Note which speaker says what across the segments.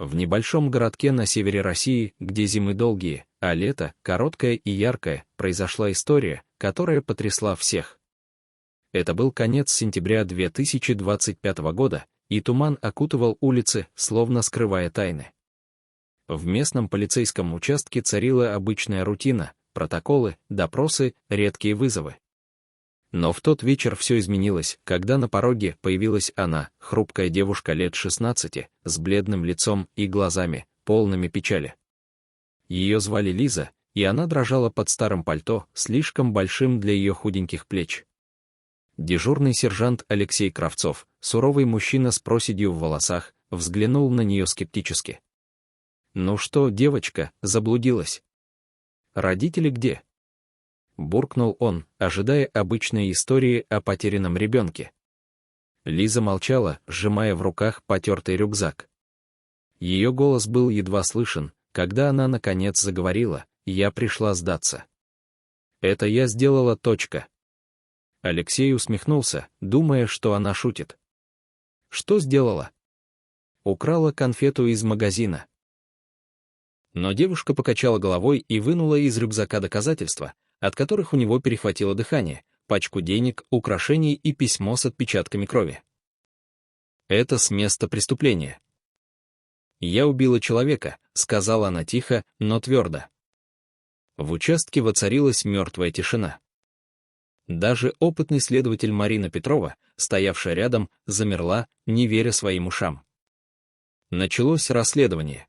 Speaker 1: В небольшом городке на севере России, где зимы долгие, а лето короткое и яркое, произошла история, которая потрясла всех. Это был конец сентября 2025 года, и туман окутывал улицы, словно скрывая тайны. В местном полицейском участке царила обычная рутина, протоколы, допросы, редкие вызовы. Но в тот вечер все изменилось, когда на пороге появилась она, хрупкая девушка лет 16, с бледным лицом и глазами, полными печали. Ее звали Лиза, и она дрожала под старым пальто, слишком большим для ее худеньких плеч. Дежурный сержант Алексей Кравцов, суровый мужчина с проседью в волосах, взглянул на нее скептически. «Ну что, девочка, заблудилась? Родители где?» Буркнул он, ожидая обычной истории о потерянном ребенке. Лиза молчала, сжимая в руках потертый рюкзак. Ее голос был едва слышен, когда она наконец заговорила: «Я пришла сдаться. Это я сделала, точка». Алексей усмехнулся, думая, что она шутит. «Что сделала?» «Украла конфету из магазина». Но девушка покачала головой и вынула из рюкзака доказательства, от которых у него перехватило дыхание: пачку денег, украшений и письмо с отпечатками крови. Это с места преступления. «Я убила человека», — сказала она тихо, но твердо. В участке воцарилась мертвая тишина. Даже опытный следователь Марина Петрова, стоявшая рядом, замерла, не веря своим ушам. Началось расследование.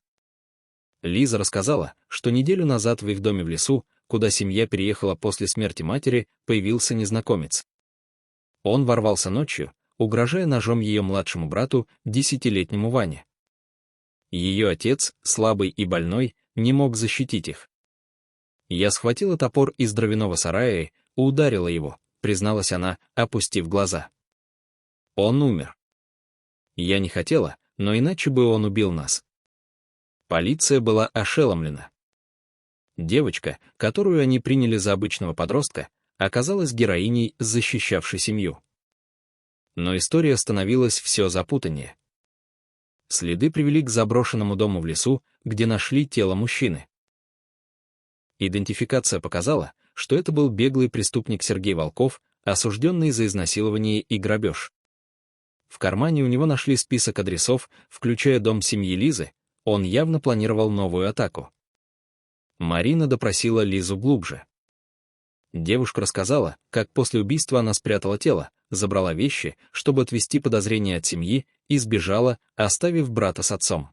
Speaker 1: Лиза рассказала, что неделю назад в их доме в лесу, куда семья переехала после смерти матери, появился незнакомец. Он ворвался ночью, угрожая ножом ее младшему брату, 10-летнему Ване. Ее отец, слабый и больной, не мог защитить их. «Я схватила топор из дровяного сарая и ударила его», — призналась она, опустив глаза. «Он умер. Я не хотела, но иначе бы он убил нас». Полиция была ошеломлена. Девочка, которую они приняли за обычного подростка, оказалась героиней, защищавшей семью. Но история становилась все запутаннее. Следы привели к заброшенному дому в лесу, где нашли тело мужчины. Идентификация показала, что это был беглый преступник Сергей Волков, осужденный за изнасилование и грабеж. В кармане у него нашли список адресов, включая дом семьи Лизы. Он явно планировал новую атаку. Марина допросила Лизу глубже. Девушка рассказала, как после убийства она спрятала тело, забрала вещи, чтобы отвести подозрения от семьи, и сбежала, оставив брата с отцом.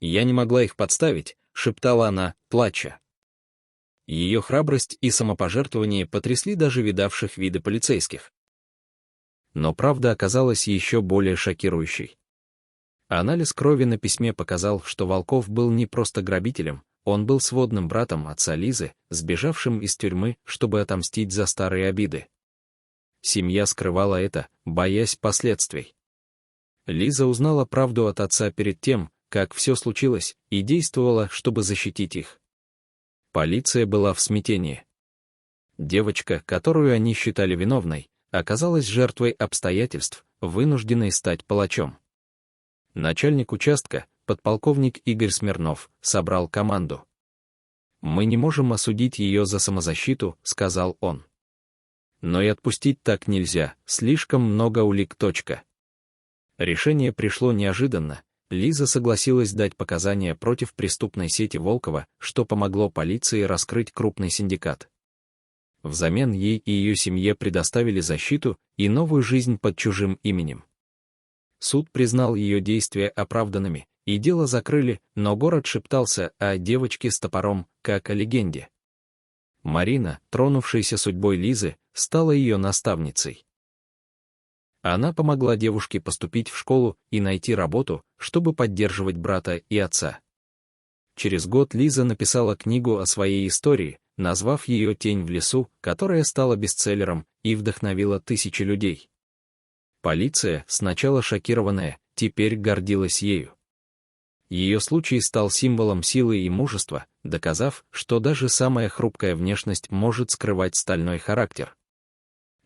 Speaker 1: «Я не могла их подставить», — шептала она, плача. Ее храбрость и самопожертвование потрясли даже видавших виды полицейских. Но правда оказалась еще более шокирующей. Анализ крови на письме показал, что Волков был не просто грабителем, он был сводным братом отца Лизы, сбежавшим из тюрьмы, чтобы отомстить за старые обиды. Семья скрывала это, боясь последствий. Лиза узнала правду от отца перед тем, как все случилось, и действовала, чтобы защитить их. Полиция была в смятении. Девочка, которую они считали виновной, оказалась жертвой обстоятельств, вынужденной стать палачом. Начальник участка, подполковник Игорь Смирнов, собрал команду. «Мы не можем осудить ее за самозащиту», — сказал он. «Но и отпустить так нельзя, слишком много улик. Решение пришло неожиданно. Лиза согласилась дать показания против преступной сети Волкова, что помогло полиции раскрыть крупный синдикат. Взамен ей и ее семье предоставили защиту и новую жизнь под чужим именем. Суд признал ее действия оправданными, и дело закрыли, но город шептался о девочке с топором, как о легенде. Марина, тронувшаяся судьбой Лизы, стала ее наставницей. Она помогла девушке поступить в школу и найти работу, чтобы поддерживать брата и отца. Через год Лиза написала книгу о своей истории, назвав ее «Тень в лесу», которая стала бестселлером и вдохновила тысячи людей. Полиция, сначала шокированная, теперь гордилась ею. Ее случай стал символом силы и мужества, доказав, что даже самая хрупкая внешность может скрывать стальной характер.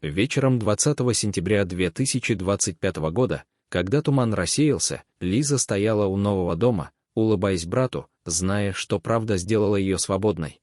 Speaker 1: Вечером 20 сентября 2025 года, Когда туман рассеялся, Лиза стояла у нового дома, улыбаясь брату, зная, что правда сделала ее свободной.